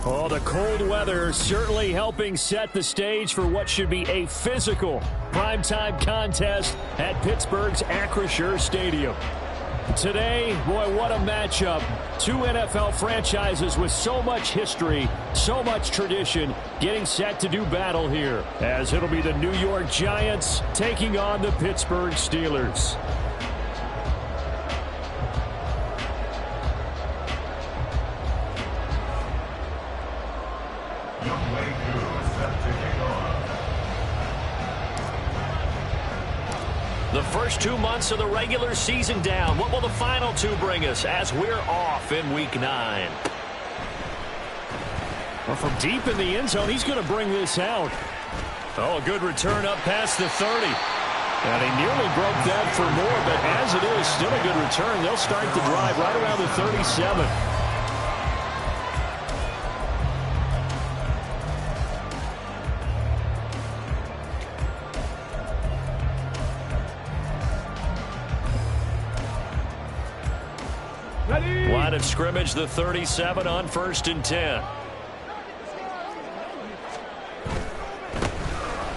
Oh, the cold weather certainly helping set the stage for what should be a physical primetime contest at Pittsburgh's Acrisure Stadium. Today, boy, what a matchup. Two NFL franchises with so much history, so much tradition, getting set to do battle here, as it'll be the New York Giants taking on the Pittsburgh Steelers. The first 2 months of the regular season down. What will the final two bring us as we're off in Week 9? Well, from deep in the end zone, he's going to bring this out. Oh, a good return up past the 30. And he nearly broke that for more, but as it is, still a good return. They'll start the drive right around the 37. Line of scrimmage, the 37 on 1st and 10.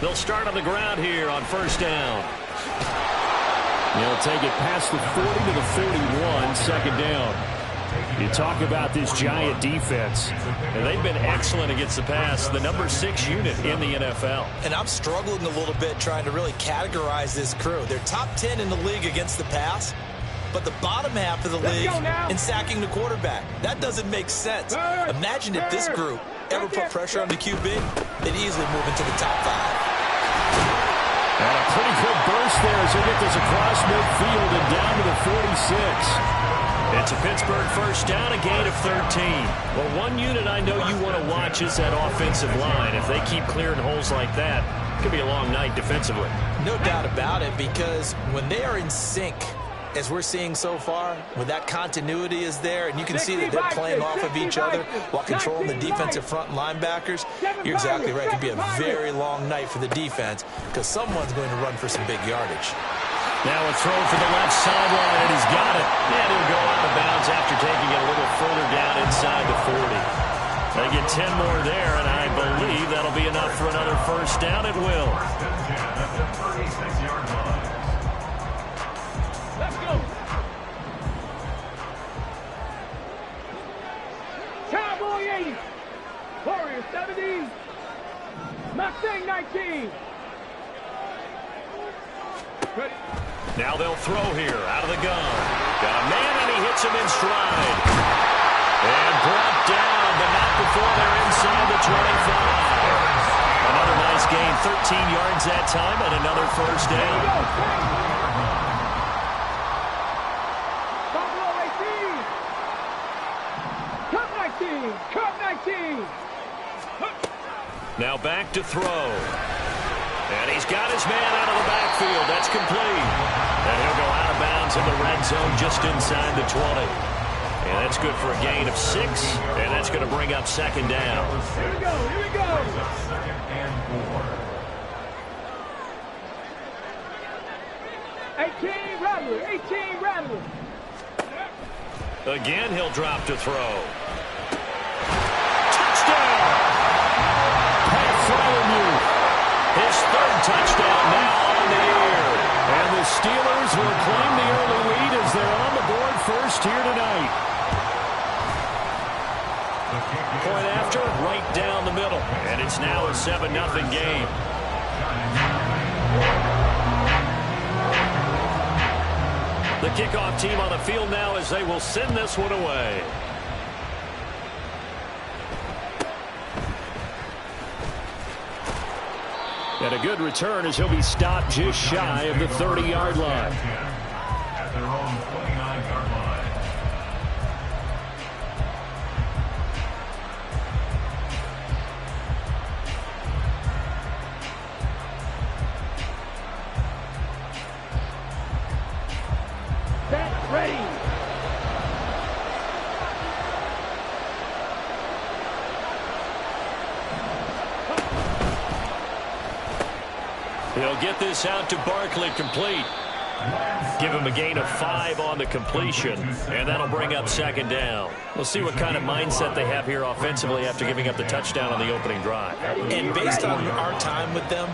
They'll start on the ground here on 1st down. They'll take it past the 40 to the 41, 2nd down. You talk about this Giant defense. And they've been excellent against the pass, the number 6 unit in the NFL. And I'm struggling a little bit trying to really categorize this crew. They're top 10 in the league against the pass, but the bottom half of the league in sacking the quarterback. That doesn't make sense. Imagine if this group ever put pressure on the QB, they'd easily move into the top 5. And a pretty good burst there as they get this across midfield and down to the 46. It's a Pittsburgh first down, a gain of 13. Well, one unit I know you want to watch is that offensive line. If they keep clearing holes like that, it could be a long night defensively. No doubt about it, because when they are in sync, as we're seeing so far, when that continuity is there, and you can see that they're playing off of each other while controlling the defensive front linebackers, you're exactly right. It could be a very long night for the defense because someone's going to run for some big yardage. Now a throw for the left sideline, and he's got it. And he'll go out of bounds after taking it a little further down inside the 40. They get 10 more there, and I believe that'll be enough for another first down. It will. Let's go. Cowboy 80. Warrior 70. Mustang 19. Ready. Now they'll throw here out of the gun. Got a man, and he hits him in stride. And brought down, but not before they're inside the 25. Another nice gain, 13 yards that time, and another first down. Cup 19. Now back to throw. And he's got his man out of the backfield. That's complete. And he'll go out of bounds in the red zone just inside the 20. And that's good for a gain of 6. And that's going to bring up 2nd down. Here we go. Here we go. 2nd and 4. 18 Rattler. 18 Rattler. Again, he'll drop to throw. His 3rd touchdown now on the year. And the Steelers will claim the early lead as they're on the board first here tonight. Point after, right down the middle. And it's now a 7-0 game. The kickoff team on the field now as they will send this one away. And a good return as he'll be stopped just shy of the 30-yard line. At their own 29-yard line. Set, ready. He'll get this out to Barkley, complete. Give him a gain of 5 on the completion, and that'll bring up second down. We'll see what kind of mindset they have here offensively after giving up the touchdown on the opening drive. And based on our time with them,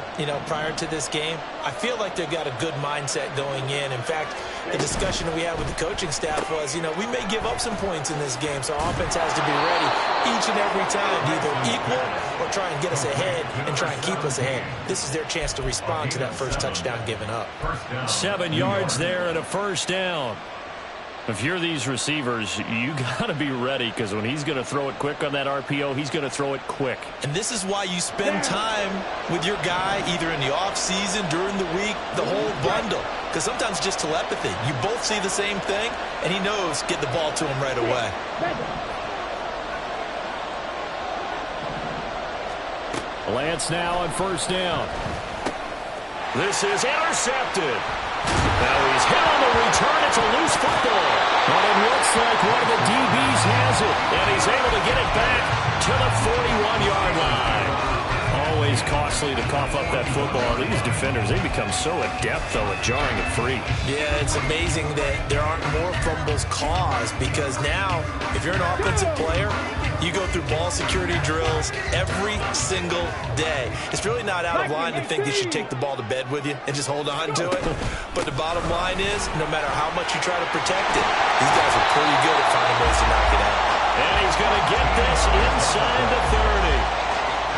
prior to this game, I feel like they've got a good mindset going in. In fact, the discussion we had with the coaching staff was, we may give up some points in this game, so our offense has to be ready each and every time to either equal or try and get us ahead and try and keep us ahead. This is their chance to respond to that first touchdown given up. 7 yards there and a first down. If you're these receivers, you got to be ready, because when he's going to throw it quick on that RPO, he's going to throw it quick. And this is why you spend time with your guy either in the offseason, during the week, the whole bundle. Because sometimes it's just telepathy. You both see the same thing, and he knows get the ball to him right away. Lance now on first down. This is intercepted. Now he's hit on the return. It's a loose football. But it looks like one of the DBs has it. And he's able to get it back to the 41-yard line. Always costly to cough up that football. These defenders, they become so adept, though, at jarring it free. Yeah, it's amazing that there aren't more fumbles caused, because now, if you're an offensive player, you go through ball security drills every single day. It's really not out of line to think you should take the ball to bed with you and just hold on to it. But the bottom line is, no matter how much you try to protect it, these guys are pretty good at finding ways to knock it out. And he's going to get this inside the 30.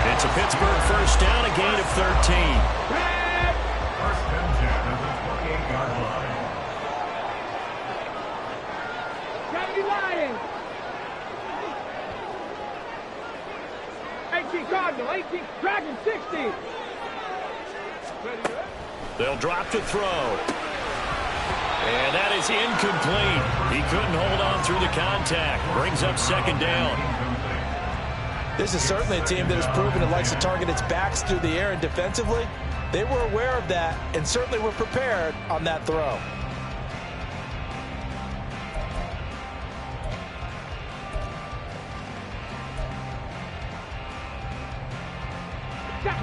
It's a Pittsburgh first down, a gain of 13. First and 10 at the 28-yard line. 70 Lions. 18 Cardinal, 18 Dragon, 60. They'll drop to throw. And that is incomplete. He couldn't hold on through the contact. Brings up second down. This is certainly a team that has proven it likes to target its backs through the air, and defensively, they were aware of that and certainly were prepared on that throw.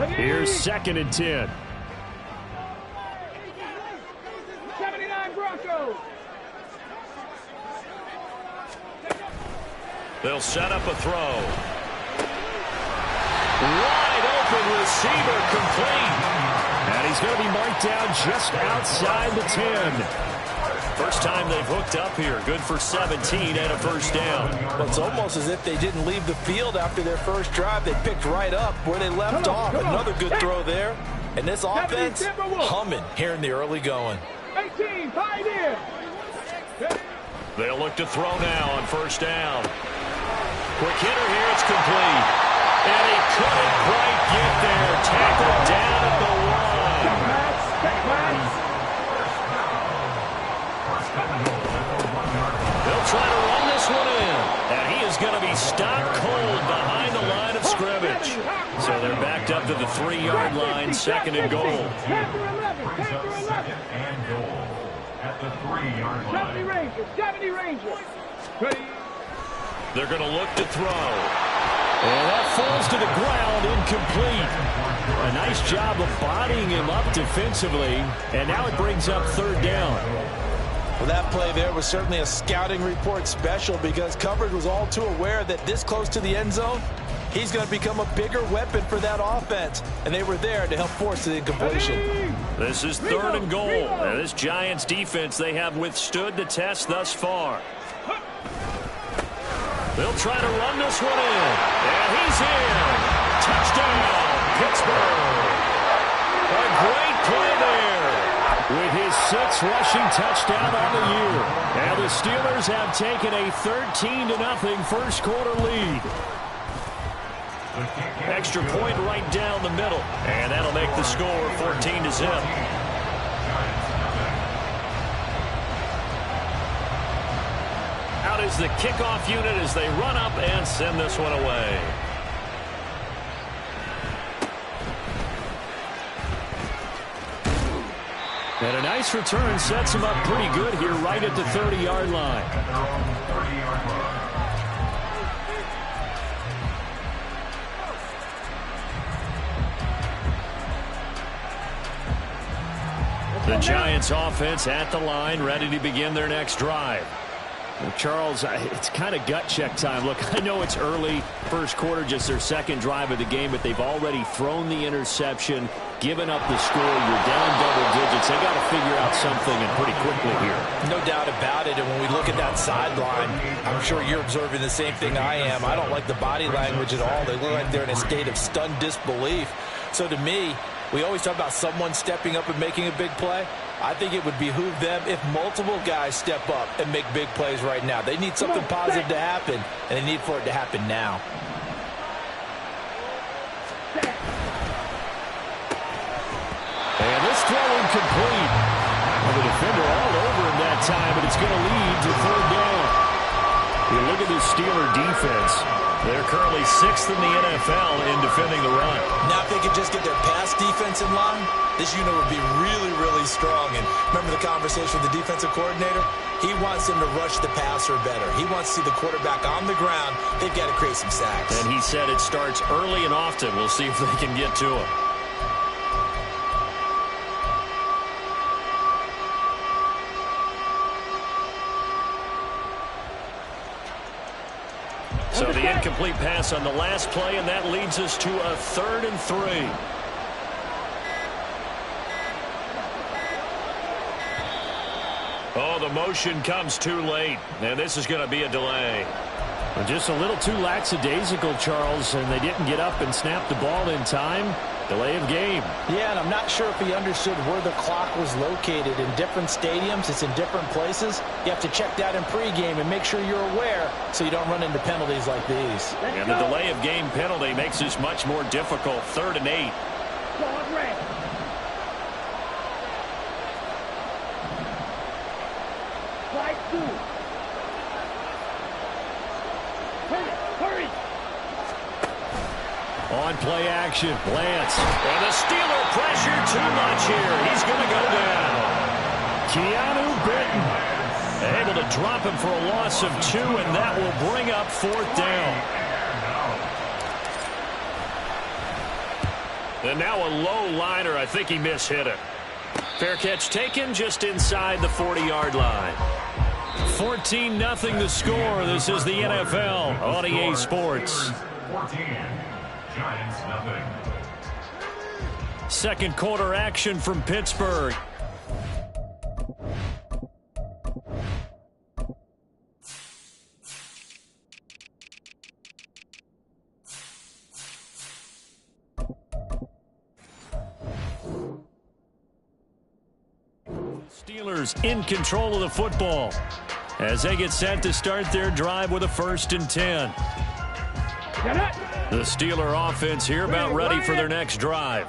Here's second and 10. 79 Broncos. They'll set up a throw. Wide open receiver, complete. And he's going to be marked down just outside the 10. First time they've hooked up here. Good for 17 and a first down. Well, it's almost as if they didn't leave the field after their first drive. They picked right up where they left off. Another good throw there. And this offense humming here in the early going. 18 Pioneer. They'll look to throw now on first down. Quick hitter here. It's complete. And he couldn't quite get there. Tackled down at the line. They'll try to run this one in. And he is going to be stopped cold behind the line of scrimmage. So they're backed up to the 3-yard line, second and goal. Brings up second and goal at the 3-yard line. 70 Rangers, 70 Rangers. Ready. They're going to look to throw. And that falls to the ground, incomplete. A nice job of bodying him up defensively. And now it brings up third down. Well, that play there was certainly a scouting report special, because coverage was all too aware that this close to the end zone, he's going to become a bigger weapon for that offense. And they were there to help force the incompletion. This is third and goal. And this Giants defense, they have withstood the test thus far. They'll try to run this one in. And he's in. Touchdown, Pittsburgh. A great play there. With his 6th rushing touchdown on the year. And the Steelers have taken a 13-0 first quarter lead. Extra point right down the middle. And that'll make the score 14-0. Out is the kickoff unit as they run up and send this one away. And a nice return sets him up pretty good here right at the 30-yard line. At their own 30-yard line. The Giants offense at the line, ready to begin their next drive. Well, Charles, it's kind of gut check time. Look, I know it's early, first quarter, just their second drive of the game, but they've already thrown the interception, given up the score. You're down double digits. They got to figure out something, and pretty quickly here. No doubt about it. And when we look at that sideline, I'm sure you're observing the same thing I am. I don't like the body language at all. They look like they're in a state of stunned disbelief. So to me, we always talk about someone stepping up and making a big play. I think it would behoove them if multiple guys step up and make big plays right now. They need something positive to happen, and they need for it to happen now. And this throw incomplete. Well, the defender all over him that time, but it's going to lead to third down. You look at this Steeler defense. They're currently 6th in the NFL in defending the run. Now, if they could just get their pass defense in line, this unit would be really, really strong. And remember the conversation with the defensive coordinator? He wants them to rush the passer better. He wants to see the quarterback on the ground. They've got to create some sacks. And he said it starts early and often. We'll see if they can get to him. So the incomplete pass on the last play, and that leads us to a 3rd and 3. Oh, the motion comes too late, and this is going to be a delay. Well, just a little too lackadaisical, Charles, and they didn't get up and snap the ball in time. Delay of game. Yeah, and I'm not sure if he understood where the clock was located. In different stadiums, it's in different places. You have to check that in pregame and make sure you're aware so you don't run into penalties like these. And the delay of game penalty makes this much more difficult. 3rd and 8. On play action, Lance. And the Steeler pressure too much here. He's going to go down. Keanu Britton able to drop him for a loss of 2, and that will bring up 4th down. And now a low liner. I think he mishit it. Fair catch taken just inside the 40-yard line. 14-0 the score. This is the NFL on EA Sports. 14. Giants nothing. Second quarter action from Pittsburgh. Steelers in control of the football as they get set to start their drive with a 1st and 10. The Steeler offense here about ready for their next drive.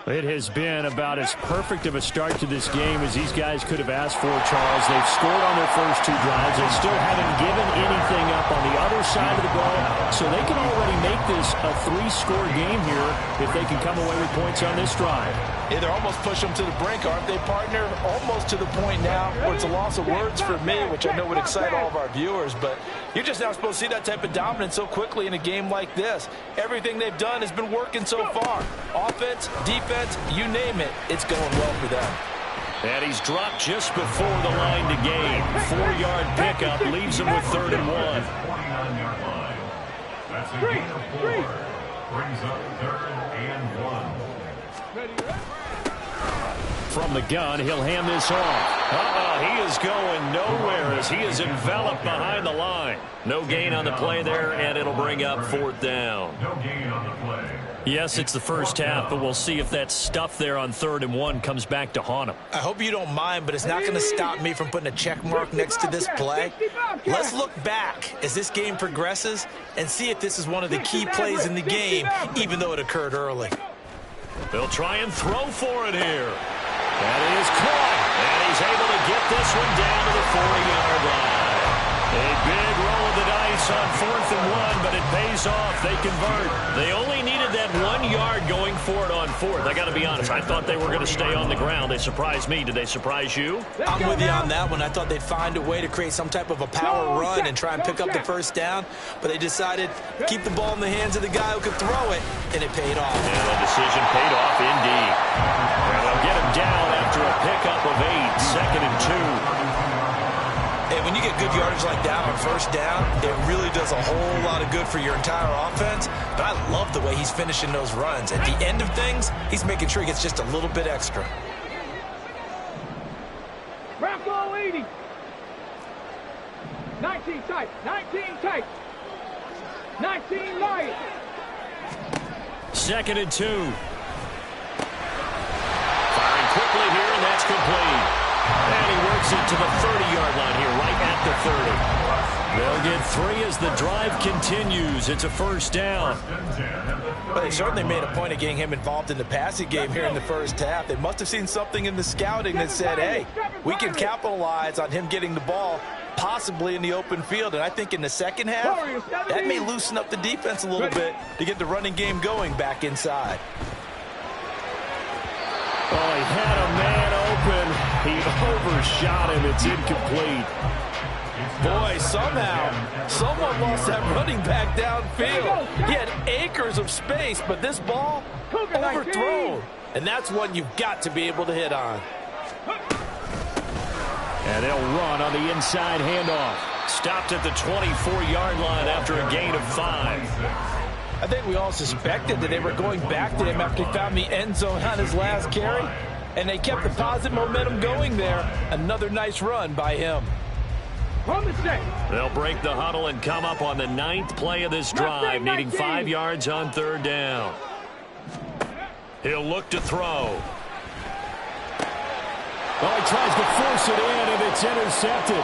It has been about as perfect of a start to this game as these guys could have asked for, Charles. They've scored on their first 2 drives. They still haven't given anything up on the other side of the ball, so they can already make this a 3-score game here if they can come away with points on this drive. Yeah, they're almost pushing them to the brink, aren't they, partner? Almost to the point now where it's a loss of words for me, which I know would excite all of our viewers, but you're just not supposed to see that type of dominance so quickly in a game like this. Everything they've done has been working so far. Offense, defense, you name it, it's going well for them. And he's dropped just before the line to gain. 4-yard pickup leaves him with 3rd and 1. 29-yard line. That's a gain of 4. Brings up 3rd and 1. From the gun, he'll hand this off. He is going nowhere as he is enveloped behind the line. No gain on the play there, and it'll bring up 4th down. No gain on the play. Yes, it's the first half, but we'll see if that stuff there on 3rd and 1 comes back to haunt him. I hope you don't mind, but it's not going to stop me from putting a check mark next to this play. Let's look back as this game progresses and see if this is one of the key plays in the game, even though it occurred early. They'll try and throw for it here. That is caught, and he's able to get this one down to the 40-yard line. A big roll of the dice on 4th and 1, but it pays off. They convert. They only needed that 1 yard going for it on 4th. I got to be honest, I thought they were going to stay on the ground. They surprised me. Did they surprise you? I'm with you on that one. I thought they'd find a way to create some type of a power run and try and pick up the 1st down, but they decided to keep the ball in the hands of the guy who could throw it, and it paid off. And the decision paid off indeed. And they'll get him down after a pickup of 8, 2nd and 2. And when you get good yardage like that on first down, it really does a whole lot of good for your entire offense. But I love the way he's finishing those runs. At the end of things, he's making sure he gets just a little bit extra. Bronco 80. 19 tight. 19 tight. 19 light. 2nd and 2. Firing quickly here, and that's complete. And he works it to the 30-yard line here, right at the 30. They'll get 3 as the drive continues. It's a first down. But they certainly made a point of getting him involved in the passing game here in the first half. They must have seen something in the scouting that said, hey, we can capitalize on him getting the ball possibly in the open field. And I think in the second half, that may loosen up the defense a little bit to get the running game going back inside. Oh, he had a man open. He overshot him. It's incomplete. Boy, somehow, someone lost that running back downfield. He had acres of space, but this ball overthrown. And that's one you've got to be able to hit on. And they'll run on the inside handoff. Stopped at the 24-yard line after a gain of 5. I think we all suspected that they were going back to him after he found the end zone on his last carry. And they kept the positive momentum going there. Another nice run by him. They'll break the huddle and come up on the 9th play of this drive, needing 5 yards on 3rd down. He'll look to throw. Oh, he tries to force it in, and it's intercepted.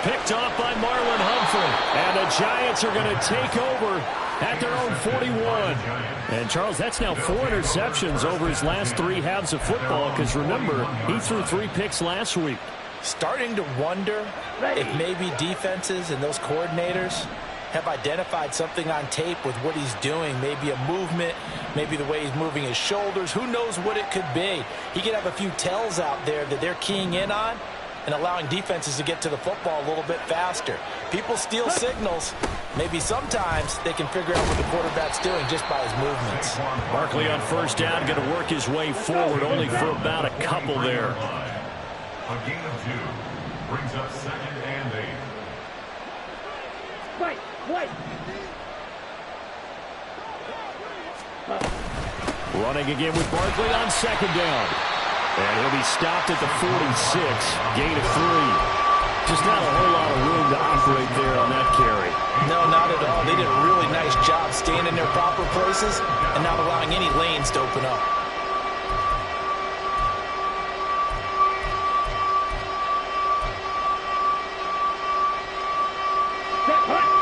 Picked off by Marlon Humphrey. And the Giants are going to take over at their own 41. And, Charles, that's now 4 interceptions over his last 3 halves of football, because, remember, he threw 3 picks last week. Starting to wonder if maybe defenses and those coordinators have identified something on tape with what he's doing. Maybe a movement, maybe the way he's moving his shoulders. Who knows what it could be? He could have a few tells out there that they're keying in on and allowing defenses to get to the football a little bit faster. People steal signals. Maybe sometimes they can figure out what the quarterback's doing just by his movements. Barkley on first down, going to work his way forward, only for about a couple there. A gain of 2 brings up 2nd and 8. Wait. Running again with Barkley on 2nd down. And he'll be stopped at the 46, gain of 3. Just not a whole lot of room to operate there on that carry. No, not at all. They did a really nice job staying in their proper places and not allowing any lanes to open up.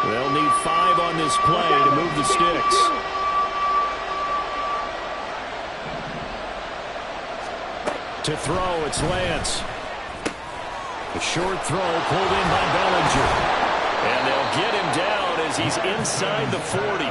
They'll need 5 on this play to move the sticks. To throw, it's Lance. A short throw pulled in by Bellinger. And they'll get him down as he's inside the 40.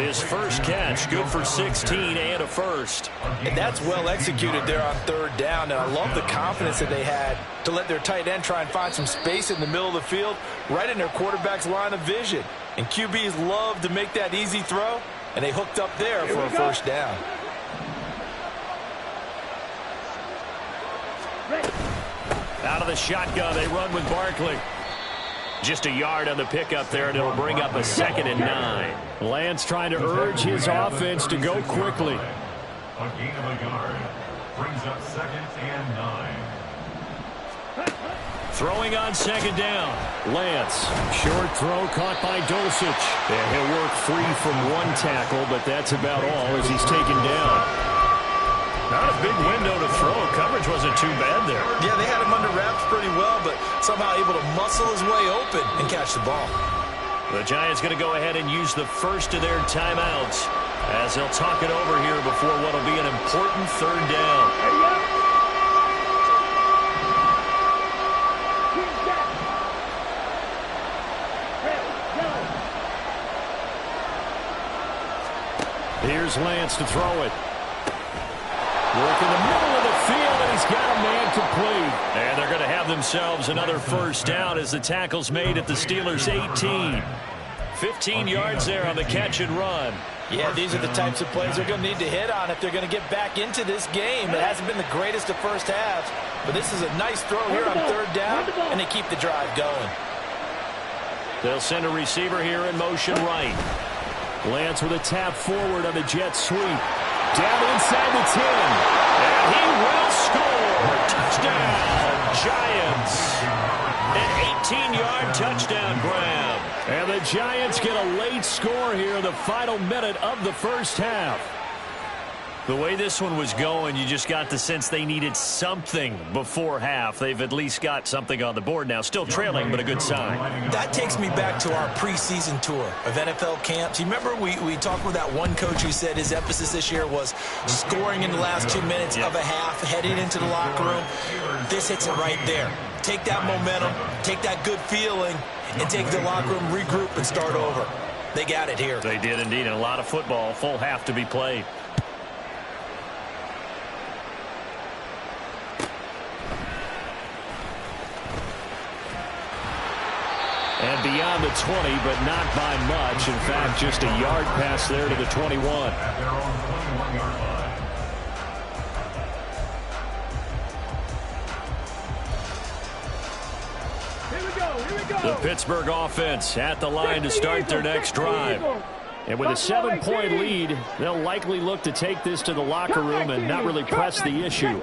His first catch, good for 16 and a first. And that's well executed there on 3rd down. And I love the confidence that they had to let their tight end try and find some space in the middle of the field, right in their quarterback's line of vision. And QBs love to make that easy throw, and they hooked up there for a first down. Out of the shotgun, they run with Barkley. Just a yard on the pickup there, and it'll bring up a 2nd and 9. Lance trying to urge his offense to go quickly. A gain of a yard brings up 2nd and 9. Throwing on 2nd down. Lance, short throw caught by Dulcich. And he'll work free from 1 tackle, but that's about all as he's taken down. Not a big window to throw. Coverage wasn't too bad there. Yeah, they had him under wraps pretty well, but somehow able to muscle his way open and catch the ball. The Giants going to go ahead and use the first of their timeouts as they'll talk it over here before what will be an important 3rd down. Here's Lance to throw it. Work in the middle of the field, and he's got a man complete. And they're going to have themselves another first down as the tackle's made at the Steelers' 18. 15 yards there on the catch and run. Yeah, these are the types of plays they're going to need to hit on if they're going to get back into this game. It hasn't been the greatest of first halves, but this is a nice throw here on third down, and they keep the drive going. They'll send a receiver here in motion right. Lance with a tap forward on the jet sweep. Down inside the 10. And he will score. Touchdown, Giants. An 18-yard touchdown grab. And the Giants get a late score here in the final minute of the first half. The way this one was going, you just got the sense they needed something before half. They've at least got something on the board now. Still trailing, but a good sign. That takes me back to our preseason tour of NFL camps. You remember we talked with that one coach who said his emphasis this year was scoring in the last 2 minutes of a half, heading into the locker room. This hits it right there. Take that momentum, take that good feeling, and take the locker room, regroup, and start over. They got it here. They did indeed, and a lot of football, full half to be played. And beyond the 20, but not by much. In fact, just a yard pass there to the 21. At their own 21-yard line. Here we go. The Pittsburgh offense at the line to start their next drive. And with a 7-point lead, they'll likely look to take this to the locker room and not really press the issue.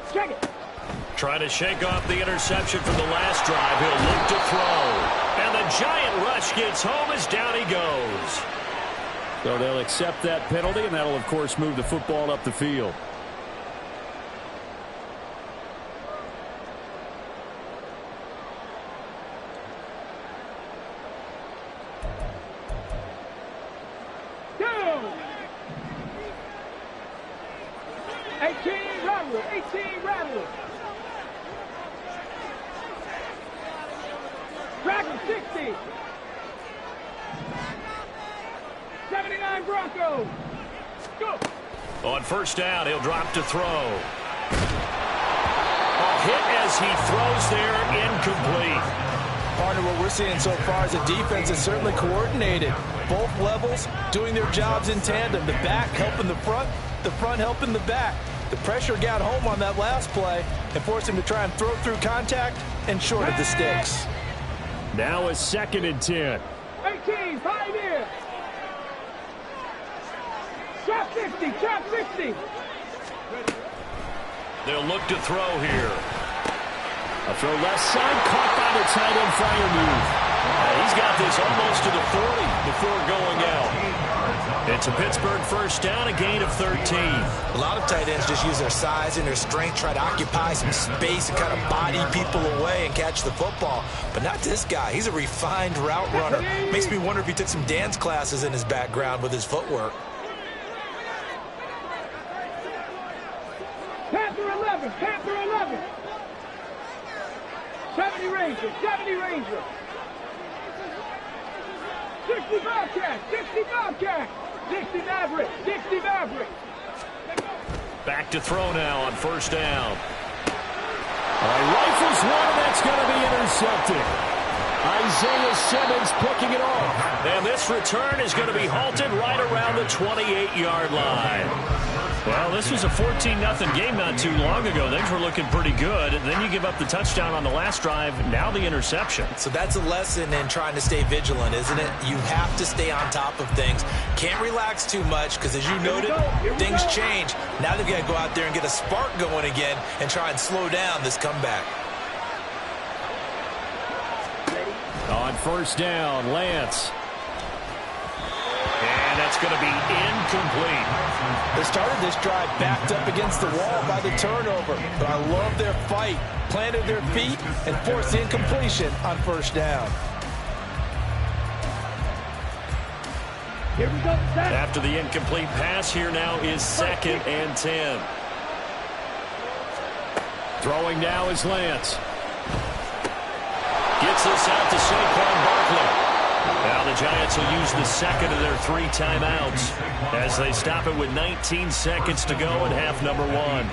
Trying to shake off the interception from the last drive. He'll look to throw. And the giant rush gets home as down he goes. So they'll accept that penalty, and that'll, of course, move the football up the field. Go! 18 rattle. 18 rattle. Dragon 60. 79 Broncos. Go. On first down, he'll drop to throw. A hit as he throws there, incomplete. Partner, what we're seeing so far is a defense that's certainly coordinated. Both levels doing their jobs in tandem. The back helping the front helping the back. The pressure got home on that last play and forced him to try and throw through contact and short of the sticks. Now a 2nd and 10. 18, pioneer. Trap 50, trap 50. They'll look to throw here. A throw left side, caught by the tight end Freiermuth. He's got this almost to the 40 before going out. It's a Pittsburgh first down, a gain of 13. A lot of tight ends just use their size and their strength, try to occupy some space and kind of body people away and catch the football. But not this guy. He's a refined route runner. Makes me wonder if he took some dance classes in his background with his footwork. Panther 11, Panther 11. 70 Ranger, 70 Ranger. 60 Bobcat, 60 Bobcat. 60 Maverick, 60 Maverick. Back to throw now on first down. Rifles one, that's going to be intercepted. Isaiah Simmons picking it off. And this return is going to be halted right around the 28-yard line. Well, this was a 14-0 game not too long ago. Things were looking pretty good. And then you give up the touchdown on the last drive. Now the interception. So that's a lesson in trying to stay vigilant, isn't it? You have to stay on top of things. Can't relax too much because, as you noted, things change. Now they've got to go out there and get a spark going again and try and slow down this comeback. On first down, Lance. And that's going to be incomplete. They started this drive backed up against the wall by the turnover. But I love their fight. Planted their feet and forced the incompletion on first down. Here we go. After the incomplete pass, here now is 2nd and 10. Throwing now is Lance. Gets this out to Saquon Barkley. Now the Giants will use the second of their 3 timeouts as they stop it with 19 seconds to go in half number 1.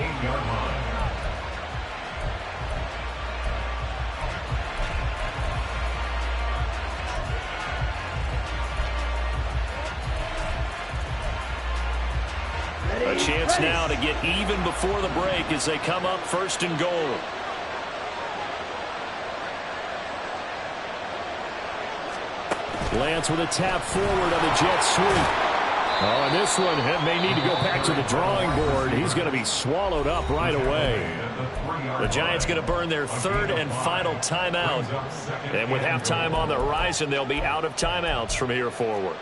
chance now to get even before the break as they come up 1st and goal. Lance with a tap forward on the jet sweep. Oh, and this one may need to go back to the drawing board. He's going to be swallowed up right away. The Giants going to burn their 3rd and final timeout. And with halftime on the horizon, they'll be out of timeouts from here forward.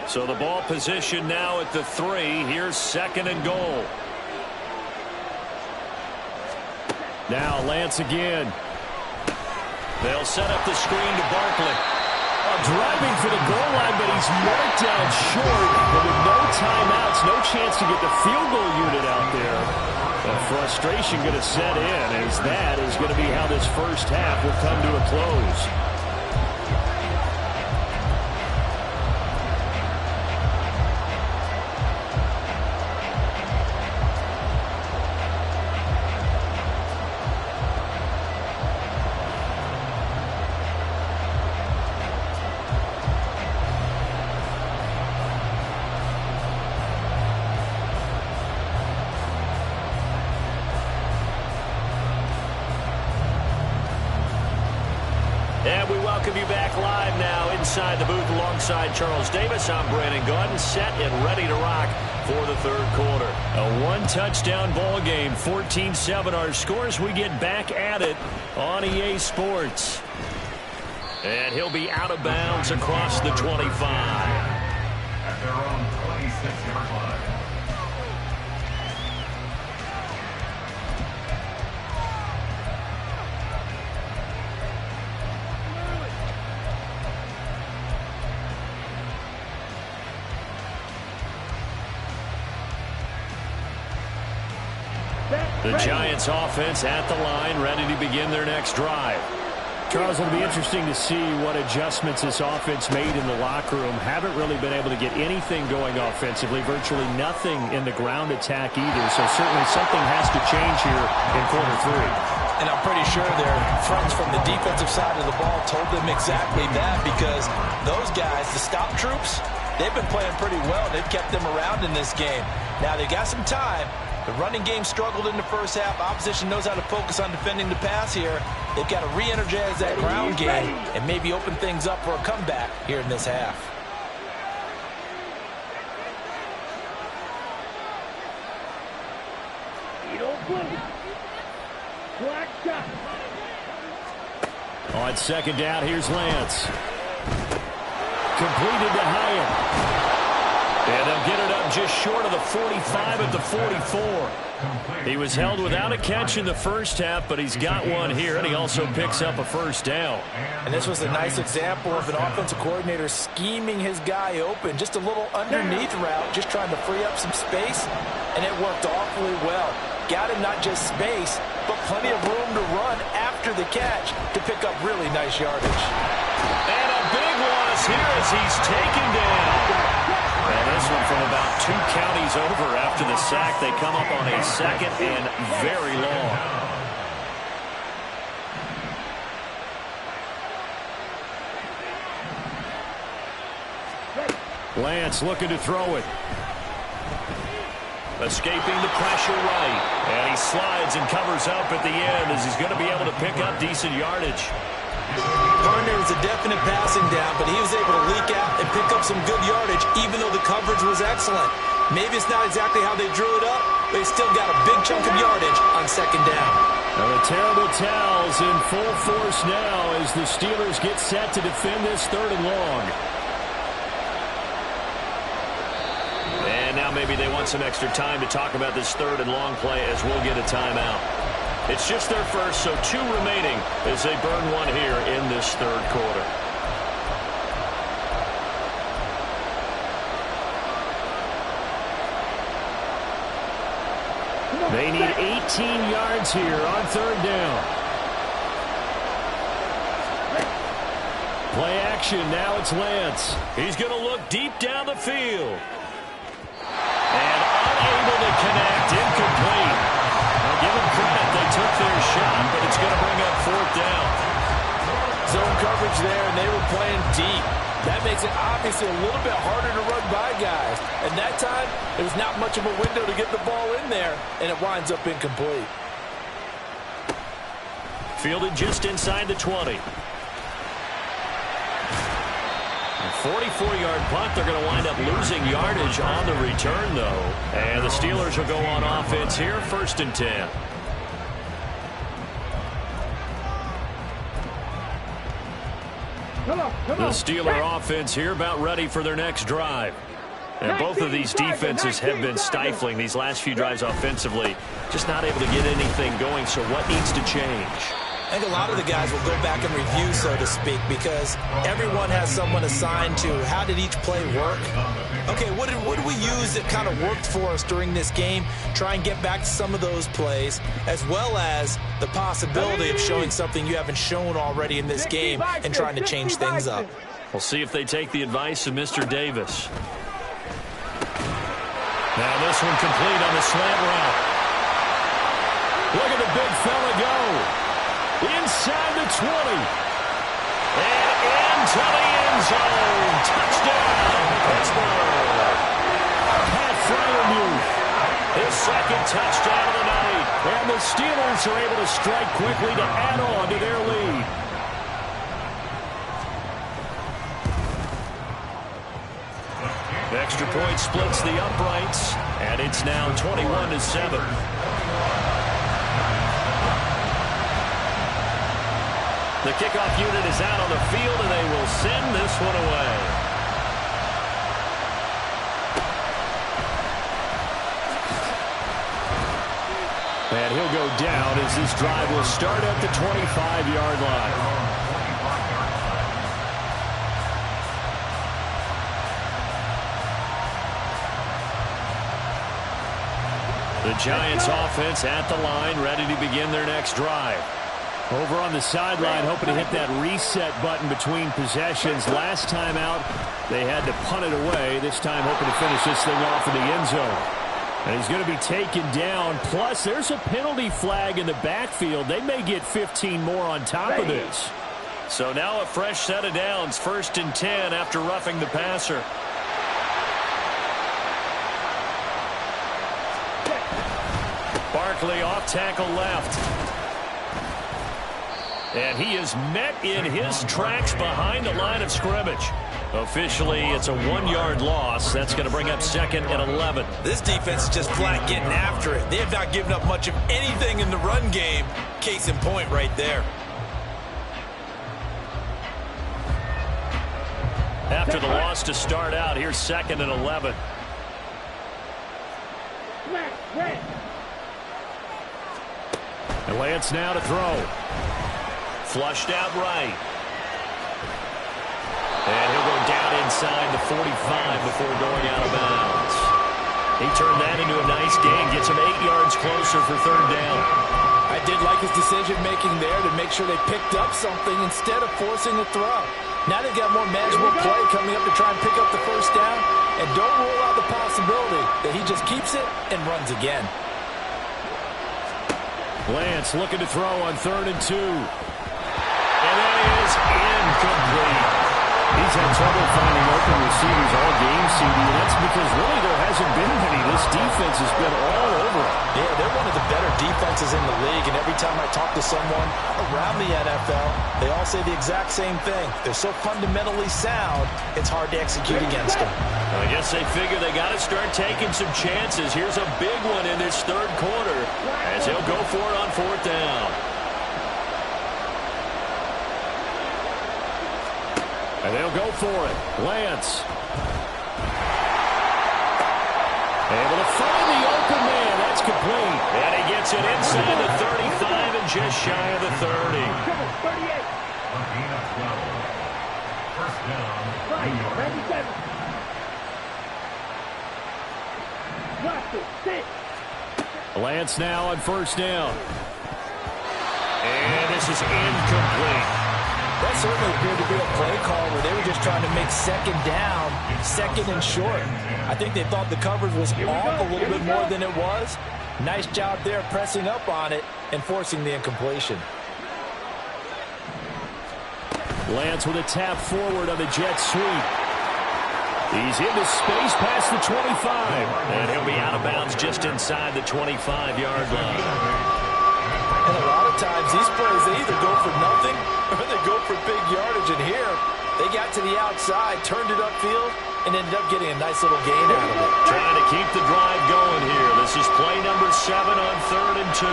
So the ball position now at the 3. Here's 2nd and goal. Now Lance again. They'll set up the screen to Barkley. Driving for the goal line, but he's marked down short. But with no timeouts, no chance to get the field goal unit out there. The frustration going to set in, as that is going to be how this first half will come to a close. And we welcome you back live now inside the booth alongside Charles Davis. I'm Brandon Gaudin, set and ready to rock for the 3rd quarter. A 1-touchdown ball game, 14-7 our scores. We get back at it on EA Sports. And he'll be out of bounds across the 25. At their own 26-yard line. The Giants offense at the line, ready to begin their next drive. Charles, it'll be interesting to see what adjustments this offense made in the locker room. Haven't really been able to get anything going offensively, virtually nothing in the ground attack either. So certainly something has to change here in quarter three. And I'm pretty sure their friends from the defensive side of the ball told them exactly that, because those guys, the stop troops, they've been playing pretty well. They've kept them around in this game. Now they got some time. The running game struggled in the first half. Opposition knows how to focus on defending the pass here. They've got to re-energize that ground game and maybe open things up for a comeback here in this half. On 2nd down, here's Lance. Completed to Hyatt. And they'll get it up just short of the 45 at the 44. He was held without a catch in the first half, but he's got one here, and he also picks up a 1st down. And this was a nice example of an offensive coordinator scheming his guy open. Just a little underneath route, just trying to free up some space, and it worked awfully well. Got him not just space, but plenty of room to run after the catch to pick up really nice yardage. And a big loss here as he's taken down. And this one from about 2 counties over after the sack. They come up on a 2nd and very long. Lance looking to throw it. Escaping the pressure right. And he slides and covers up at the end as he's going to be able to pick up decent yardage. Gardner was a definite passing down, but he was able to leak out and pick up some good yardage, even though the coverage was excellent. Maybe it's not exactly how they drew it up, but he still got a big chunk of yardage on 2nd down. And the terrible towels in full force now as the Steelers get set to defend this 3rd and long. And now maybe they want some extra time to talk about this 3rd and long play as we'll get a timeout. It's just their first, so 2 remaining as they burn one here in this 3rd quarter. They need 18 yards here on 3rd down. Play action, now it's Lance. He's going to look deep down the field. And unable to connect, incomplete. Now give him credit. coverage there, and they were playing deep. That makes it obviously a little bit harder to run by guys. And that time, there was not much of a window to get the ball in there, and it winds up incomplete. Fielded just inside the 20. 44-yard punt. They're going to wind up losing yardage on the return, though. And the Steelers will go on offense here, 1st and 10. The Steeler offense here about ready for their next drive. And both of these defenses have been stifling these last few drives offensively. Just not able to get anything going, so what needs to change? I think a lot of the guys will go back and review, so to speak, because everyone has someone assigned to how did each play work. Okay, what did we use that kind of worked for us during this game? Try and get back to some of those plays, as well as the possibility of showing something you haven't shown already in this game and trying to change things up. We'll see if they take the advice of Mr. Davis. Now this one complete on the slant route. Look at the big fella go. Inside the 20. And into the end zone. Touchdown, Pittsburgh. Pat Fryermuth, his 2nd touchdown of the night. And the Steelers are able to strike quickly to add on to their lead. Extra point splits the uprights, and it's now 21-7. The kickoff unit is out on the field, and they will send this one away. And he'll go down as this drive will start at the 25-yard line. The Giants offense at the line, ready to begin their next drive. Over on the sideline, hoping to hit that reset button between possessions. Last time out, they had to punt it away. This time, hoping to finish this thing off in the end zone. And he's going to be taken down. Plus, there's a penalty flag in the backfield. They may get 15 more on top of this. So now a fresh set of downs. 1st and 10 after roughing the passer. Barkley off tackle left. And he is met in his tracks behind the line of scrimmage. Officially, it's a 1-yard loss. That's going to bring up 2nd and 11. This defense is just flat getting after it. They have not given up much of anything in the run game. Case in point right there. After the loss to start out, here's 2nd and 11. And Lance now to throw. Flushed out right. And he'll go down inside the 45 before going out of bounds. He turned that into a nice gain. Gets him 8 yards closer for 3rd down. I did like his decision-making there to make sure they picked up something instead of forcing a throw. Now they've got more manageable play coming up to try and pick up the 1st down. And don't rule out the possibility that he just keeps it and runs again. Lance looking to throw on 3rd and 2. And that is incomplete. He's had trouble finding open receivers all game, CD, and that's because really there hasn't been many. This defense has been all over it. Yeah, they're one of the better defenses in the league, and every time I talk to someone around the NFL, they all say the exact same thing. They're so fundamentally sound, it's hard to execute against them. I guess they figure they got to start taking some chances. Here's a big one in this 3rd quarter as he'll go for it on 4th down. And they'll go for it. Lance. Able to find the open man. That's complete. And he gets it inside the 35 and just shy of the 30. A gain of 12. 1st down, New York. Lance now on 1st down. And this is incomplete. That certainly appeared to be a play call where they were just trying to make 2nd down, 2nd and short. I think they thought the coverage was off a little bit more than it was. Nice job there pressing up on it and forcing the incompletion. Lance with a tap forward on the jet sweep. He's into space past the 25. And he'll be out of bounds just inside the 25-yard line. And a lot of times these plays, they either go for nothing or they go for big yardage. And here, they got to the outside, turned it upfield, and ended up getting a nice little gain out of it. Trying to keep the drive going here. This is play number 7 on 3rd and 2.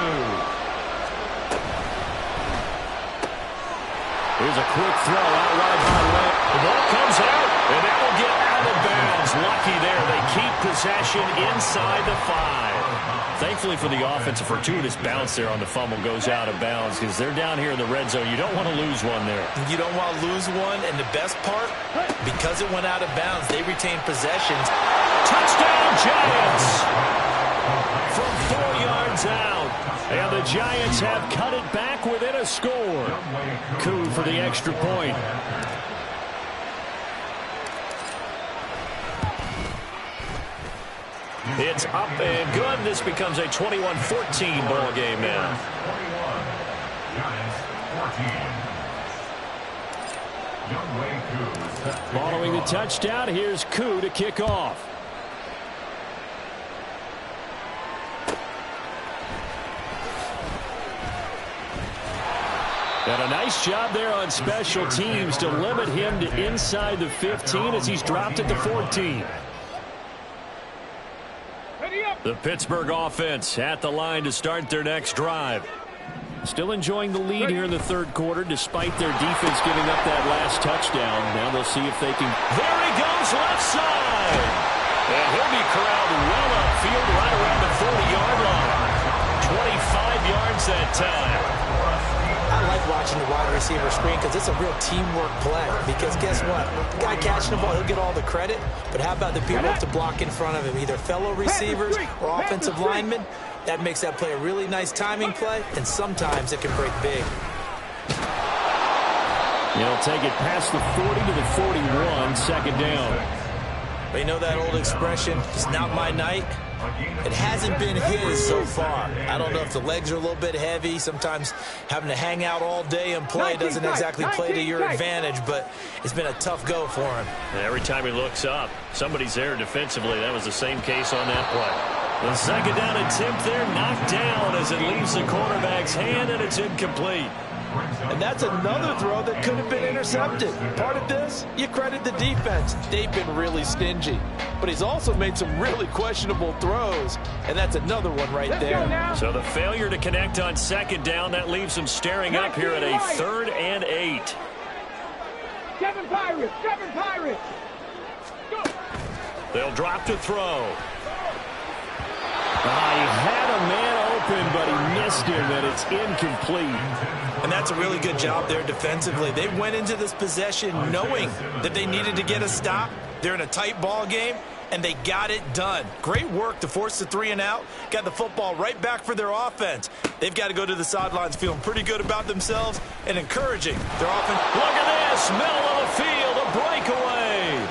Here's a quick throw out wide by Lance. The ball comes out, and that will get out of bounds. Lucky there. They keep possession inside the 5. Thankfully for the offense, a fortuitous bounce there on the fumble goes out of bounds because they're down here in the red zone. You don't want to lose one there. You don't want to lose one, and the best part, because it went out of bounds, they retained possessions. Touchdown, Giants! From 4 yards out. And the Giants have cut it back within a score. Coup for the extra point. It's up and good. This becomes a 21-14 ball game now. 21, Giants 14. Following the touchdown, here's Coup to kick off. And a nice job there on special teams to limit him to inside the 15 as he's dropped at the 14. The Pittsburgh offense at the line to start their next drive. Still enjoying the lead here in the 3rd quarter despite their defense giving up that last touchdown. Now they'll see if they can. There he goes left side. And he'll be corralled well upfield right around the 40-yard line. 25 yards that time. I like watching the wide receiver screen because it's a real teamwork play. Because guess what? The guy catching the ball, he'll get all the credit. But how about the people to block in front of him, either fellow receivers or offensive linemen? That makes that play a really nice timing play, and sometimes it can break big. He'll take it past the 40 to the 41, 2nd down. But you know that old expression, it's not my night? It hasn't been his so far. I don't know if the legs are a little bit heavy. Sometimes having to hang out all day and play doesn't exactly play to your advantage, but it's been a tough go for him. Every time he looks up, somebody's there defensively. That was the same case on that play. The 2nd down attempt there knocked down as it leaves the quarterback's hand, and it's incomplete. And that's another throw that could have been intercepted. Part of this, you credit the defense. They've been really stingy. But he's also made some really questionable throws. And that's another one right there. So the failure to connect on 2nd down, that leaves them staring up here at a 3rd and 8. 7 Pirates! 7 Pirates! Go! They'll drop to throw. He had a man open, but he missed him, and it's incomplete. And that's a really good job there defensively. They went into this possession knowing that they needed to get a stop. They're in a tight ball game, and they got it done. Great work to force the 3 and out. Got the football right back for their offense. They've got to go to the sidelines feeling pretty good about themselves and encouraging their offense. Look at this, middle of the field, a breakaway.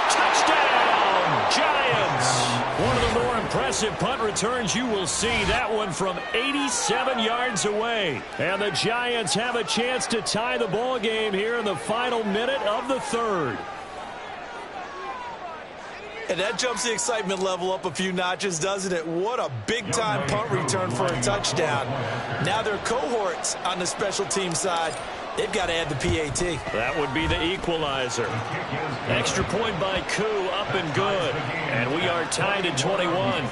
Touchdown, Giants. One of the more impressive punt returns you will see. That one from 87 yards away. And the Giants have a chance to tie the ball game here in the final minute of the 3rd. And that jumps the excitement level up a few notches, doesn't it? What a big-time punt return for a touchdown. Now their cohorts on the special team side, they've got to add the PAT. That would be the equalizer. Extra point by Coup, up and good. And we are tied at 21.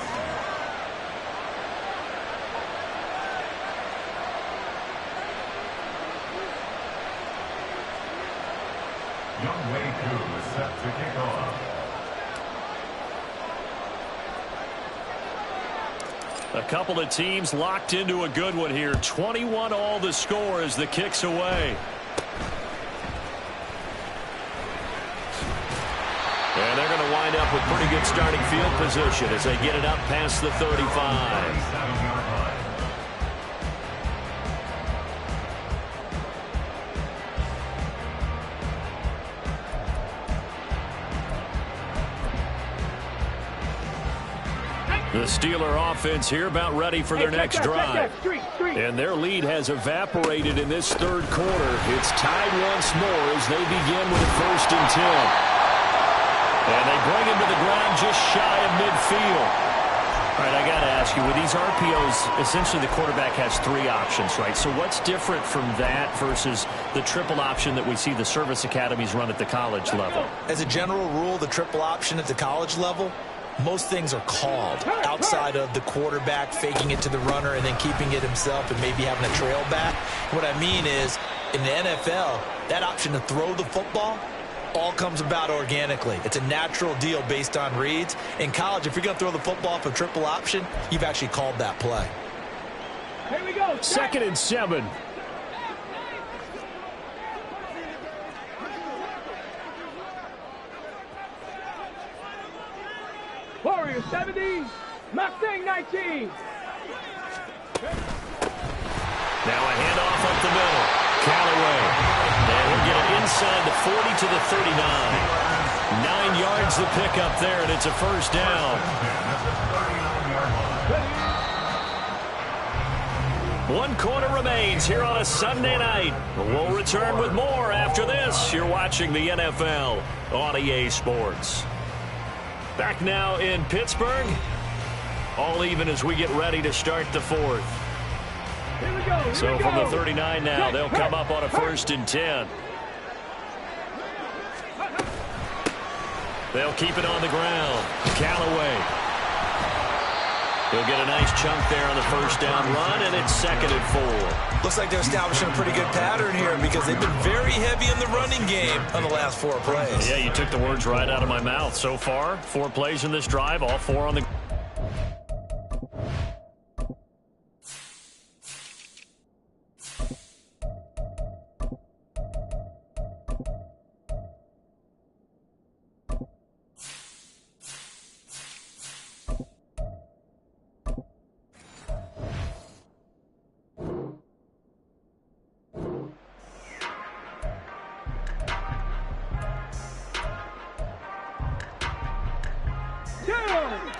Youngway Coup is set to kick off. A couple of teams locked into a good one here. 21 all the score as the kick's away. And they're going to wind up with pretty good starting field position as they get it up past the 35. The Steeler offense here about ready for their next drive. And their lead has evaporated in this third quarter. It's tied once more as they begin with a 1st and 10. And they bring him to the ground just shy of midfield. All right, I got to ask you, with these RPOs, essentially the quarterback has 3 options, right? So what's different from that versus the triple option that we see the service academies run at the college level? As a general rule, the triple option at the college level, most things are called outside of the quarterback faking it to the runner and then keeping it himself and maybe having a trail back. What I mean is, in the NFL, that option to throw the football all comes about organically. It's a natural deal based on reads. In college, if you're going to throw the football for triple option, you've actually called that play. Here we go. 2nd and 7. Warriors 70, Mustang 19. Now a handoff up the middle. Callaway. And he'll get it inside the 40 to the 39. 9 yards the pickup there, and it's a 1st down. 1 quarter remains here on a Sunday night. We'll return with more after this. You're watching the NFL on EA Sports. Back now in Pittsburgh. All even as we get ready to start the 4th. So from the 39 now, they'll come up on a 1st and 10. They'll keep it on the ground. Callaway. He'll get a nice chunk there on the 1st down run, and it's 2nd and 4. Looks like they're establishing a pretty good pattern here because they've been very heavy in the running game on the last 4 plays. Yeah, you took the words right out of my mouth. So far, 4 plays in this drive, all 4 on the...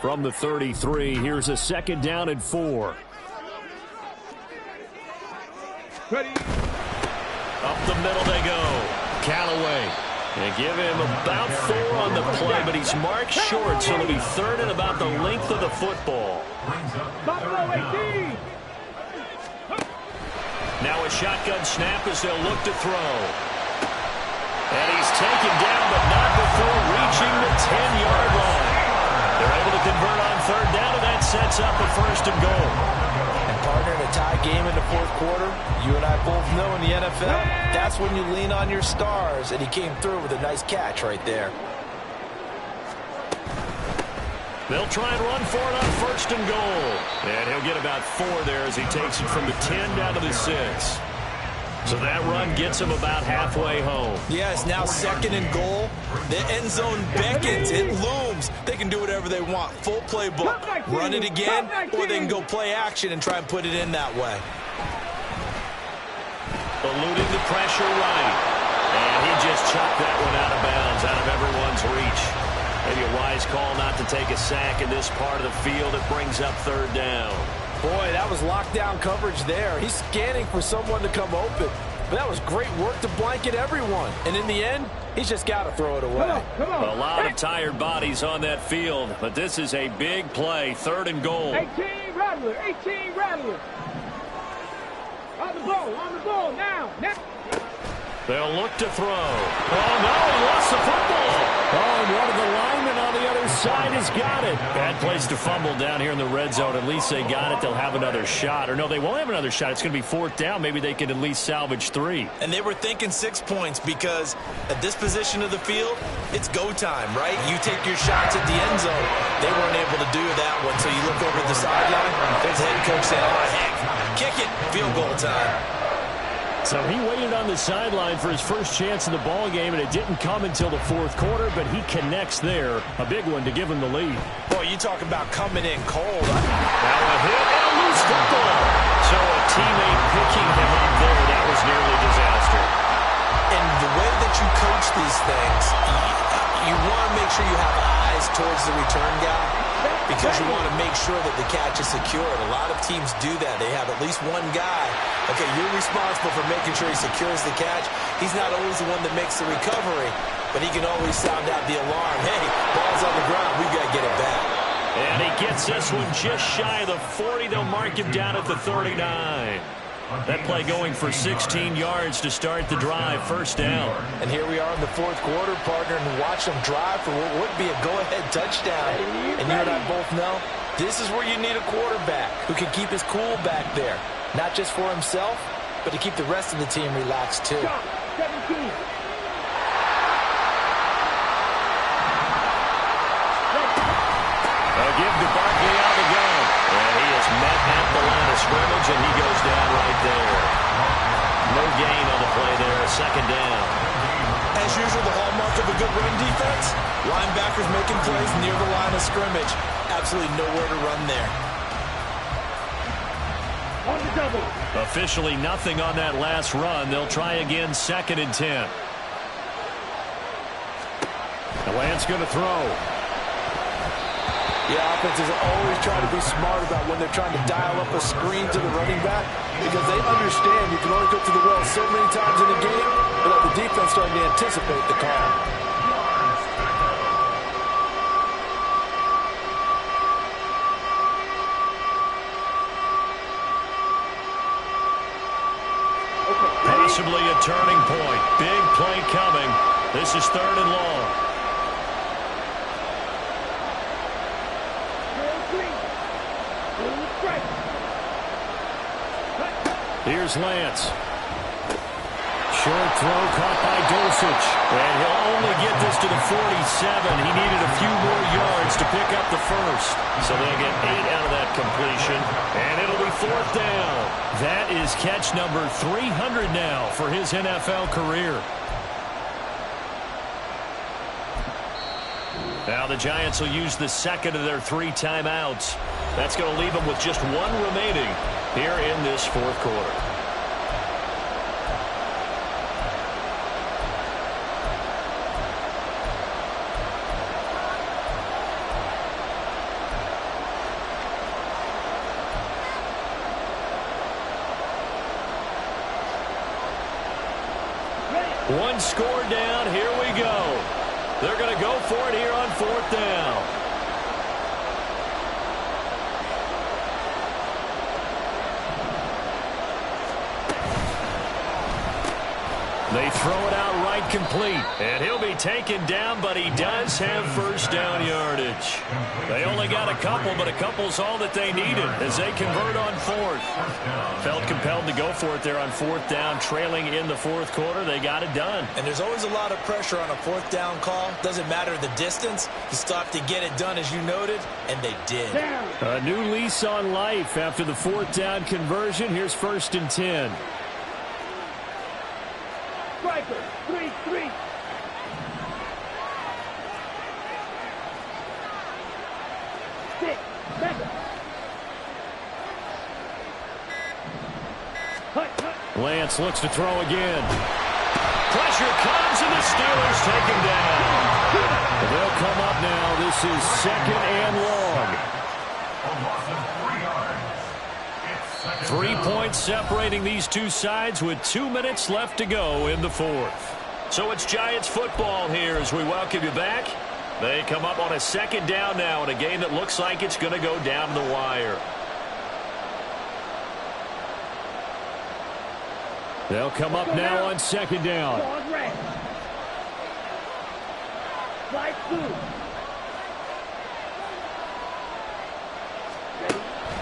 From the 33, here's a 2nd down and 4. Ready. Up the middle they go. Callaway. They give him about 4 on the play, but he's marked short, so it'll be 3rd and about the length of the football. Buffalo 18. Now a shotgun snap as they'll look to throw. And he's taken down, but not before reaching the 10-yard line. They're able to convert on 3rd down, and that sets up a 1st and goal. And partner, in a tie game in the 4th quarter, you and I both know in the NFL, that's when you lean on your stars, and he came through with a nice catch right there. They'll try and run for it on 1st and goal. And he'll get about 4 there as he takes it from the 10 down to the 6. So that run gets him about halfway home. Yeah, it's now 2nd and goal. The end zone beckons. It looms. They can do whatever they want. Full playbook. Run it again, or they can go play action and try and put it in that way. Eluding the pressure right. And he just chucked that one out of bounds, out of everyone's reach. Maybe a wise call not to take a sack in this part of the field. It brings up 3rd down. Boy, that was lockdown coverage there. He's scanning for someone to come open. But that was great work to blanket everyone. And in the end, he's just got to throw it away. Come on. A lot of tired bodies on that field, but this is a big play, 3rd and goal. 18 Rattler, 18 Rattler. On the ball, now. They'll look to throw. Oh, no, he lost the football. Oh, and one of the linemen on the other side has got it. Bad place to fumble down here in the red zone. At least they got it. They'll have another shot. Or no, they won't have another shot. It's going to be 4th down. Maybe they can at least salvage 3. And they were thinking 6 points because at this position of the field, it's go time, right? You take your shots at the end zone. They weren't able to do that one. So you look over at the sideline. There's the head coach saying, oh, heck, kick it. Field goal time. So he waited on the sideline for his first chance in the ball game, and it didn't come until the 4th quarter, but he connects there. A big one to give him the lead. Boy, you talk about coming in cold. Now a hit and a loose football. So a teammate picking him up there, that was nearly a disaster. And the way that you coach these things, you want to make sure you have eyes towards the return guy. because you want to make sure that the catch is secured. A lot of teams do that. They have at least one guy. Okay, you're responsible for making sure he secures the catch. He's not always the one that makes the recovery, but he can always sound out the alarm. Hey, ball's on the ground. We've got to get it back. And he gets this one just shy of the 40. They'll mark him down at the 39. That play going for 16 yards to start the drive. First down. And here we are in the fourth quarter, partner, and watch them drive for what would be a go-ahead touchdown. And you and I both know this is where you need a quarterback who can keep his cool back there. Not just for himself, but to keep the rest of the team relaxed too. 17. Give to Barkley out the gun. And he is met at the line of scrimmage, and he goes down right there. No gain on the play there. Second down. As usual, the hallmark of a good run defense, linebackers making plays near the line of scrimmage. Absolutely nowhere to run there. On the double. Officially nothing on that last run. They'll try again, 2nd and 10. The Lance going to throw. Yeah, offenses always try to be smart about when they're trying to dial up a screen to the running back because they understand you can only go to the well so many times in a game without the defense starting to anticipate the call. Possibly a turning point. Big play coming. This is 3rd and long. Here's Lance. Short throw caught by Dulcich. And he'll only get this to the 47. He needed a few more yards to pick up the first. So they'll get 8 out of that completion. And it'll be 4th down. That is catch number 300 now for his NFL career. Now the Giants will use the second of their 3 timeouts. That's going to leave them with just 1 remaining here in this 4th quarter. One score down. Here we go. They're going to go for it here on 4th down. They throw it out right complete. And he'll be taken down, but he does have first down yardage. They only got a couple, but a couple's all that they needed as they convert on 4th. Felt compelled to go for it there on 4th down, trailing in the 4th quarter. They got it done. And there's always a lot of pressure on a 4th down call. Doesn't matter the distance. You stop to get it done, as you noted, and they did. A new lease on life after the 4th down conversion. Here's 1st and 10. Striker, 3-3. Six, seven. Lance looks to throw again. Pressure comes, and the Steelers take him down. They'll come up now. This is 2nd and long. 3 points separating these two sides with 2 minutes left to go in the 4th. So it's Giants football here as we welcome you back. They come up on a 2nd down now in a game that looks like it's going to go down the wire. They'll come up now on 2nd down.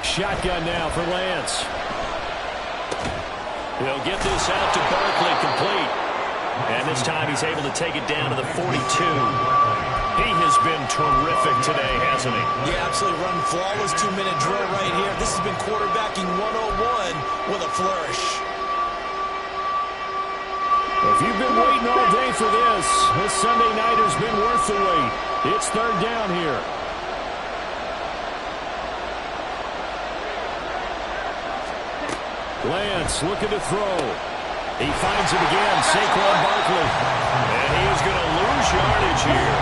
Shotgun now for Lance. He'll get this out to Barkley complete. And this time he's able to take it down to the 42. He has been terrific today, hasn't he? Yeah, absolutely running flawless 2-minute drill right here. This has been quarterbacking 101 with a flourish. If you've been waiting all day for this Sunday night has been worth the wait. It's 3rd down here. Lance looking to throw. He finds it again, Saquon Barkley. And he is going to lose yardage here.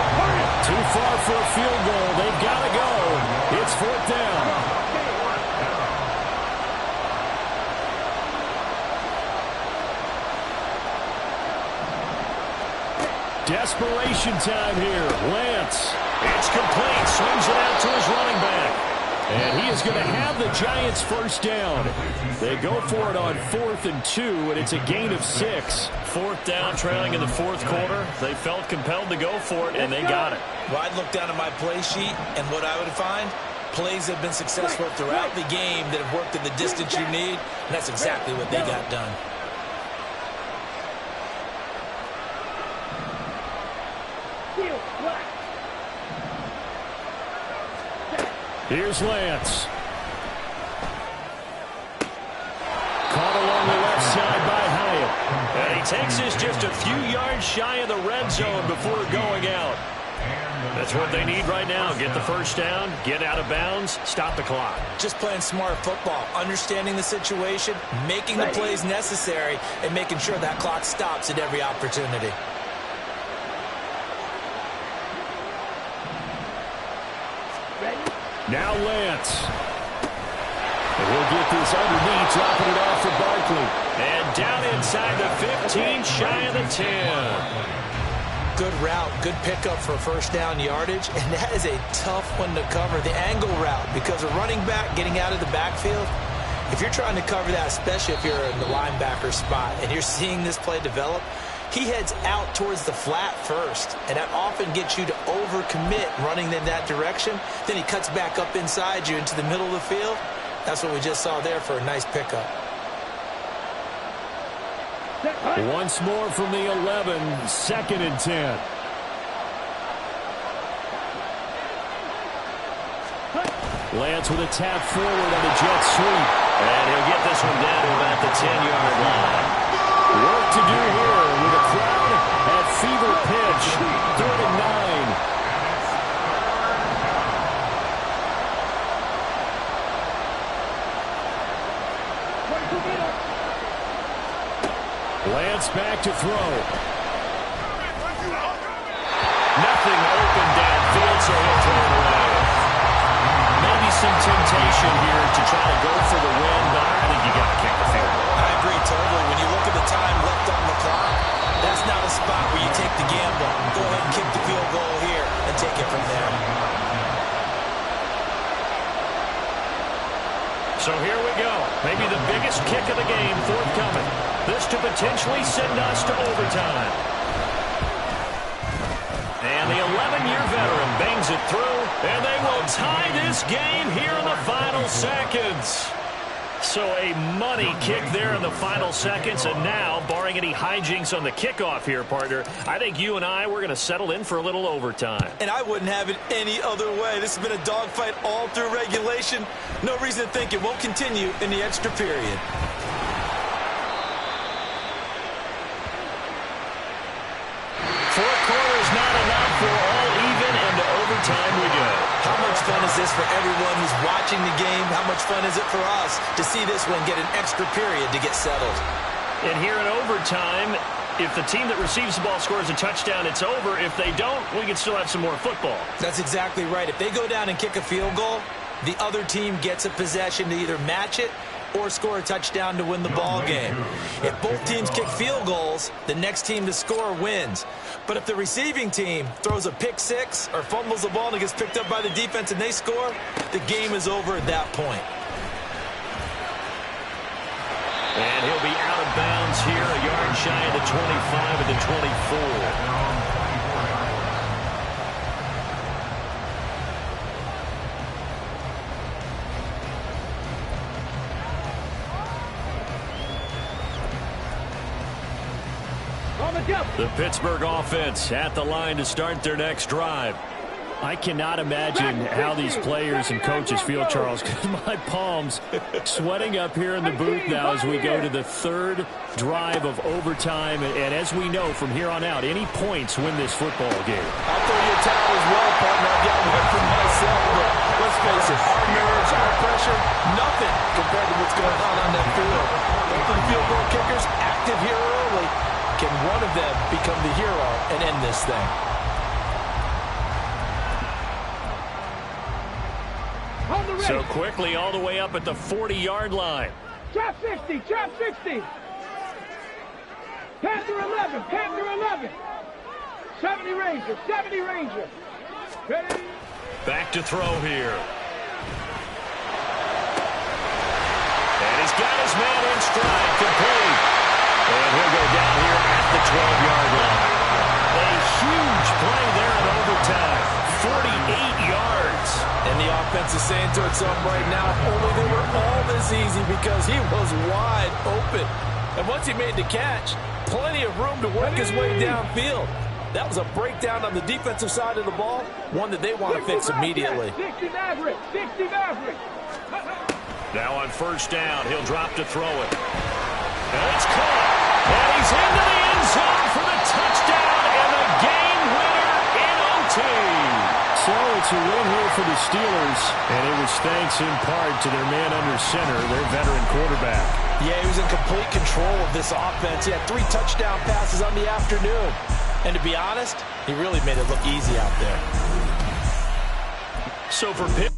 Too far for a field goal. They've got to go. It's 4th down. Desperation time here. Lance. It's complete. Swings it out to his running back. And he is going to have the Giants first down. They go for it on 4th and 2, and it's a gain of 6. 4th down, trailing in the 4th quarter. They felt compelled to go for it, and they got it. Well, I'd look down at my play sheet, and what I would find, plays have been successful throughout the game that have worked in the distance you need, and that's exactly what they got done. Here's Lance. Caught along the left side by Hyatt. And he takes this just a few yards shy of the red zone before going out. That's what they need right now. Get the first down, get out of bounds, stop the clock. Just playing smart football, understanding the situation, making the plays necessary, and making sure that clock stops at every opportunity. Now Lance. And he'll get this underneath, dropping it off for Barkley. And down inside the 15, shy of the 10. Good route, good pickup for first down yardage, and that is a tough one to cover. The angle route, because a running back getting out of the backfield, if you're trying to cover that, especially if you're in the linebacker spot, and you're seeing this play develop, he heads out towards the flat first, and that often gets you to overcommit running in that direction. Then he cuts back up inside you into the middle of the field. That's what we just saw there for a nice pickup. Once more from the 11, 2nd and 10. Lance with a tap forward on the jet sweep. And he'll get this one down to about the 10-yard line. Work to do here with a crowd at fever pitch. 3rd and 9. Lance back to throw. Nothing open downfield, so he'll throw it away. Maybe some temptation here to try to go for the win, but I think you got to kick the field goal. I agree totally. When you look at the time left on the clock, that's not a spot where you take the gamble. Go ahead and kick the field goal here and take it from there. So here we go. Maybe the biggest kick of the game forthcoming. This to potentially send us to overtime. And the 11-year veteran bangs it through, and they will tie this game here in the final seconds. So a money kick there in the final seconds, and now, barring any hijinks on the kickoff here, partner, I think you and I, we're going to settle in for a little overtime. And I wouldn't have it any other way. This has been a dogfight all through regulation. No reason to think it won't continue in the extra period. Four quarters not enough. We're all even, and to overtime we go. How much fun is this for everyone who's watching the game? How much fun is it for us to see this one get an extra period to get settled? And here in overtime, if the team that receives the ball scores a touchdown, it's over. If they don't, we can still have some more football. That's exactly right. If they go down and kick a field goal, the other team gets a possession to either match it or score a touchdown to win the ball game. If both teams kick field goals, the next team to score wins. But if the receiving team throws a pick six or fumbles the ball and it gets picked up by the defense and they score, the game is over at that point. And he'll be out of bounds here, a yard shy of the 25 of the 24. The Pittsburgh offense at the line to start their next drive. I cannot imagine how these players and coaches feel, Charles, because my palms sweating up here in the booth now as we go to the 3rd drive of overtime. And as we know, from here on out, any points win this football game. I'll throw you a towel as well, partner. I've got one for myself, but let's face it, our nerves, our pressure, nothing compared to what's going on that field. Both of the field goal kickers active here early. Can one of them become the hero and end this thing? the ready. So quickly all the way up at the 40-yard line. Trap 60, trap 60. Panther 11, Panther 11. 70 Ranger, 70 Ranger. Ready? Back to throw here. And he's got his man in stride, complete. And he'll go down here at the 12-yard line. A huge play there in overtime. 48 yards. And the offense is saying to itself right now, if only they were all this easy, because he was wide open. And once he made the catch, plenty of room to work his way downfield. That was a breakdown on the defensive side of the ball, one that they want to fix immediately. 60 Maverick, 60 Maverick. Now on first down, he'll drop to throw it. And it's caught. And he's into the end zone for the touchdown and the game winner in OT. So it's a win here for the Steelers, and it was thanks in part to their man under center, their veteran quarterback. Yeah, he was in complete control of this offense. He had 3 touchdown passes on the afternoon. And to be honest, he really made it look easy out there. So for Pitt.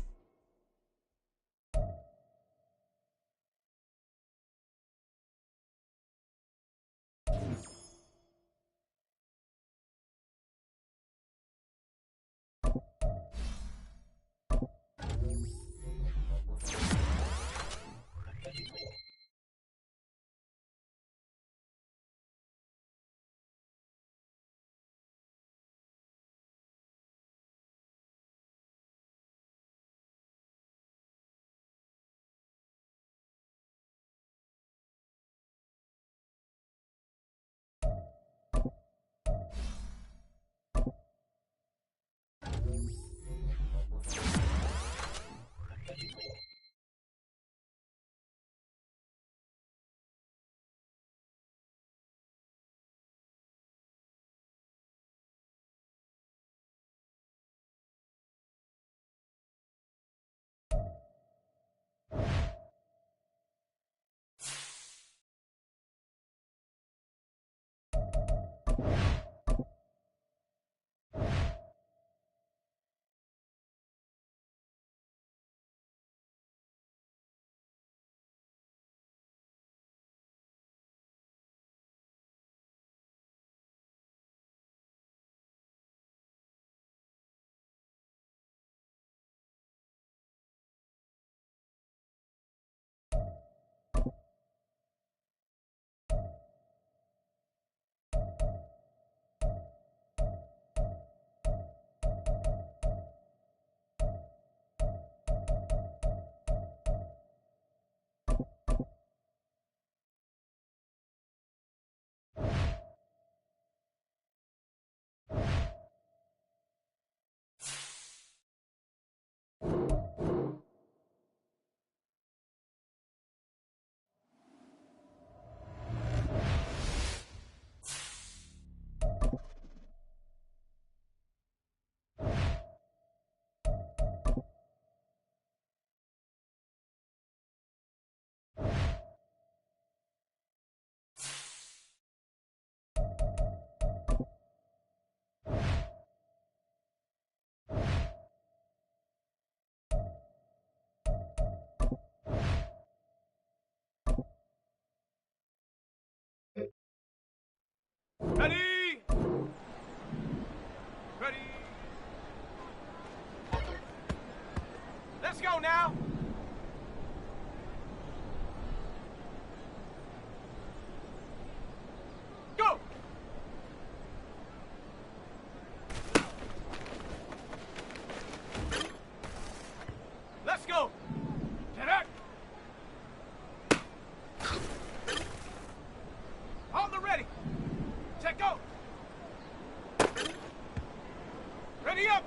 Ready? Ready? Let's go now. Go. Let's go. Get up. On the ready. Check go. Ready up.